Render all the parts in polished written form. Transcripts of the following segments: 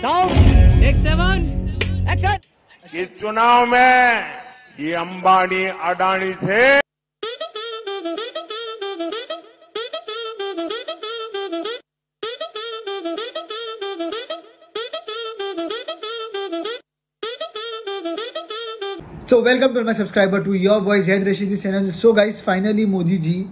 Take 7 action. इस चुनाव में ये अंबानी अडानी से So welcome to my subscriber to your boys Zaid Rashidi channel. So guys, finally Modi ji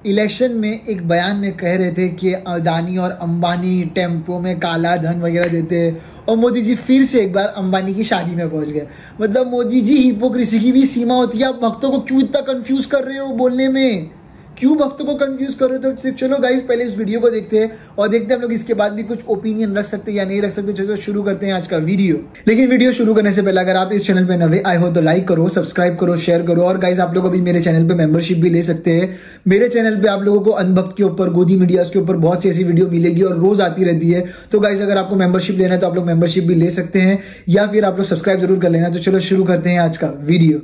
election में एक बयान में कह रहे थे कि अडानी और अंबानी टेम्पो में काला धन वगैरह देते हैं, और मोदी जी फिर से एक बार अंबानी की शादी में पहुंच गए। मतलब मोदी जी, हिपोक्रेसी की भी सीमा होती है। आप भक्तों को क्यों इतना कंफ्यूज कर रहे हो बोलने में? क्यों भक्तों को कंफ्यूज कर रहे हो? तो चलो गाइस, पहले इस वीडियो को देखते हैं और देखते हैं हम लोग इसके बाद भी कुछ ओपिनियन रख सकते हैं या नहीं रख सकते। चलो शुरू करते हैं आज का वीडियो। लेकिन वीडियो शुरू करने से पहले अगर आप इस चैनल पे नए आए हो तो लाइक करो, सब्सक्राइब करो, शेयर करो। और गाइस, आप लोग अभी मेरे चैनल पे मेंबरशिप भी ले सकते हैं। मेरे चैनल पे आप लोगों को अनभक्त के ऊपर, गोदी मीडिया के ऊपर बहुत सी ऐसी वीडियो मिलेगी और रोज आती रहती है। तो गाइस, अगर आपको मेंबरशिप लेना है तो आप लोग मेंबरशिप भी ले सकते हैं, या फिर आप लोग सब्सक्राइब जरूर कर लेना। तो चलो शुरू करते हैं आज का वीडियो।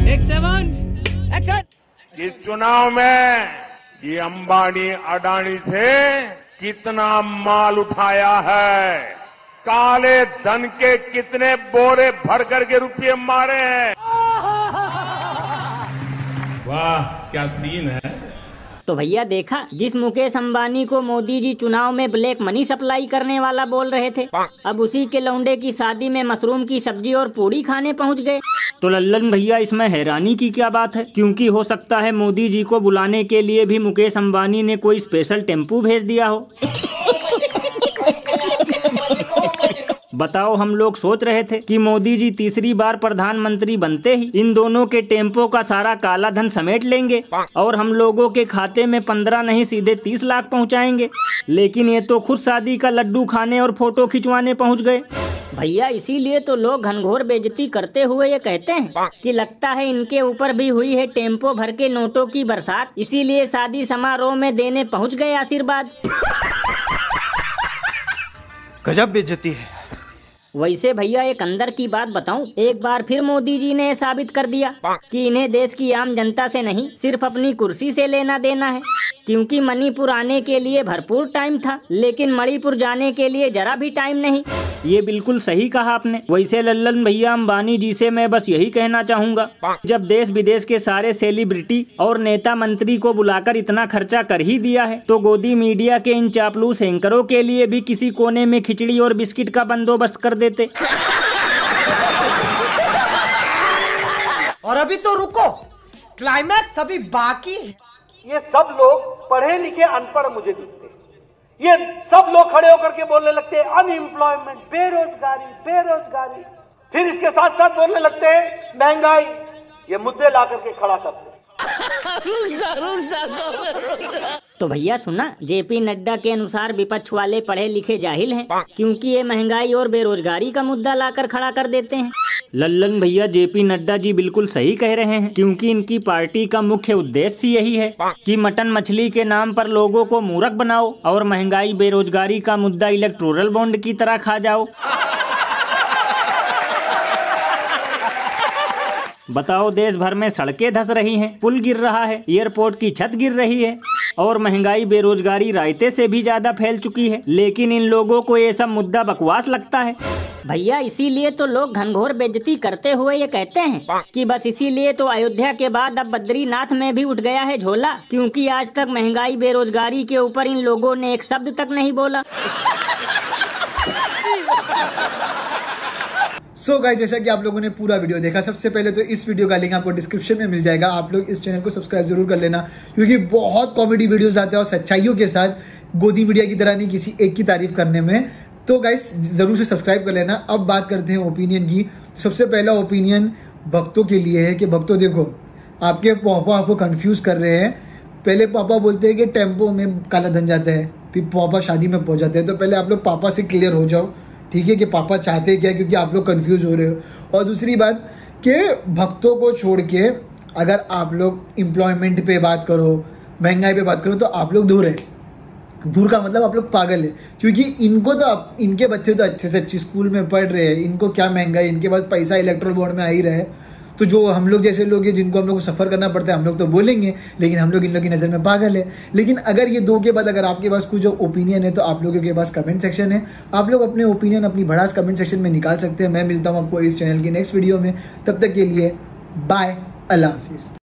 Take 7 action. इस चुनाव में ये अंबानी अडानी से कितना माल उठाया है, काले धन के कितने बोरे भर करके रुपये मारे हैं। वाह, क्या सीन है। तो भैया देखा, जिस मुकेश अंबानी को मोदी जी चुनाव में ब्लैक मनी सप्लाई करने वाला बोल रहे थे, अब उसी के लौंडे की शादी में मशरूम की सब्जी और पूड़ी खाने पहुंच गए। तो लल्लन भैया, इसमें हैरानी की क्या बात है? क्योंकि हो सकता है मोदी जी को बुलाने के लिए भी मुकेश अंबानी ने कोई स्पेशल टेम्पू भेज दिया हो। बताओ, हम लोग सोच रहे थे कि मोदी जी तीसरी बार प्रधानमंत्री बनते ही इन दोनों के टेम्पो का सारा काला धन समेट लेंगे और हम लोगों के खाते में 15 नहीं सीधे 30 लाख पहुंचाएंगे। लेकिन ये तो खुद शादी का लड्डू खाने और फोटो खिंचवाने पहुंच गए। भैया इसीलिए तो लोग घनघोर बेइज्जती करते हुए ये कहते हैं कि लगता है इनके ऊपर भी हुई है टेम्पो भर के नोटों की बरसात, इसीलिए शादी समारोह में देने पहुंच गए आशीर्वाद। गजब बेइज्जती है। वैसे भैया एक अंदर की बात बताऊं, एक बार फिर मोदी जी ने साबित कर दिया कि इन्हें देश की आम जनता से नहीं, सिर्फ अपनी कुर्सी से लेना देना है। क्योंकि मणिपुर आने के लिए भरपूर टाइम था, लेकिन मणिपुर जाने के लिए जरा भी टाइम नहीं। ये बिल्कुल सही कहा आपने। वैसे लल्लन भैया, अंबानी जी से मैं बस यही कहना चाहूँगा, जब देश विदेश के सारे सेलिब्रिटी और नेता मंत्री को बुलाकर इतना खर्चा कर ही दिया है, तो गोदी मीडिया के इन चापलूस एंकरों के लिए भी किसी कोने में खिचड़ी और बिस्किट का बंदोबस्त कर देते। और अभी तो रुको, क्लाइमैक्स अभी बाकी है। ये सब लोग पढ़े लिखे अनपढ़ मुझे दिखते हैं। ये सब लोग खड़े होकर के बोलने लगते हैं अनएम्प्लॉयमेंट, बेरोजगारी बेरोजगारी, फिर इसके साथ साथ बोलने लगते हैं महंगाई। ये मुद्दे ला करके खड़ा करते हैं। तो भैया सुना, जेपी नड्डा के अनुसार विपक्ष वाले पढ़े लिखे जाहिल हैं, क्योंकि ये महंगाई और बेरोजगारी का मुद्दा लाकर खड़ा कर देते हैं। लल्लन भैया, जेपी नड्डा जी बिल्कुल सही कह रहे हैं, क्योंकि इनकी पार्टी का मुख्य उद्देश्य यही है कि मटन मछली के नाम पर लोगों को मूर्ख बनाओ और महंगाई बेरोजगारी का मुद्दा इलेक्टोरल बॉन्ड की तरह खा जाओ। बताओ, देश भर में सड़कें धंस रही हैं, पुल गिर रहा है, एयरपोर्ट की छत गिर रही है और महंगाई बेरोजगारी रायते से भी ज्यादा फैल चुकी है, लेकिन इन लोगों को ये सब मुद्दा बकवास लगता है। भैया इसीलिए तो लोग घनघोर बेइज्जती करते हुए ये कहते हैं कि बस इसीलिए तो अयोध्या के बाद अब बद्रीनाथ में भी उठ गया है झोला, क्योंकि आज तक महंगाई बेरोजगारी के ऊपर इन लोगों ने एक शब्द तक नहीं बोला। सो गाइस, जैसा कि आप लोगों ने पूरा वीडियो देखा, सबसे पहले तो इस वीडियो का लिंक आपको डिस्क्रिप्शन में मिल जाएगा। आप लोग इस चैनल को सब्सक्राइब जरूर कर लेना, क्योंकि बहुत कॉमेडी वीडियोस लाते हैं और सच्चाइयों के साथ, गोदी मीडिया की तरह नहीं किसी एक की तारीफ करने में। तो गाइस जरूर से सब्सक्राइब कर लेना। अब बात करते हैं ओपिनियन की। सबसे पहला ओपिनियन भक्तों के लिए है कि भक्तों देखो, आपके पापा आपको कंफ्यूज कर रहे हैं। पहले पापा बोलते हैं कि टेम्पो में काला धन जाता है, फिर पापा शादी में पहुंच जाते हैं। तो पहले आप लोग पापा से क्लियर हो जाओ, ठीक है, कि पापा चाहते क्या, क्योंकि आप लोग कंफ्यूज हो रहे हो। और दूसरी बात कि भक्तों को छोड़ के अगर आप लोग एम्प्लॉयमेंट पे बात करो, महंगाई पे बात करो, तो आप लोग दूर है। दूर का मतलब आप लोग पागल है, क्योंकि इनको तो इनके बच्चे तो अच्छे से अच्छी स्कूल में पढ़ रहे हैं, इनको क्या महंगाई, इनके पास पैसा इलेक्ट्रोल बॉन्ड में आ ही रहा है। तो जो हम लोग जैसे लोग हैं जिनको हम लोग को सफ़र करना पड़ता है, हम लोग तो बोलेंगे, लेकिन हम लोग इन लोग की नज़र में पागल है। लेकिन अगर ये दो के बाद अगर आपके पास कुछ जो ओपिनियन है तो आप लोगों के पास कमेंट सेक्शन है, आप लोग अपने ओपिनियन अपनी भड़ास कमेंट सेक्शन में निकाल सकते हैं। मैं मिलता हूँ आपको इस चैनल की नेक्स्ट वीडियो में, तब तक के लिए बाय, अल्लाह हाफिज़।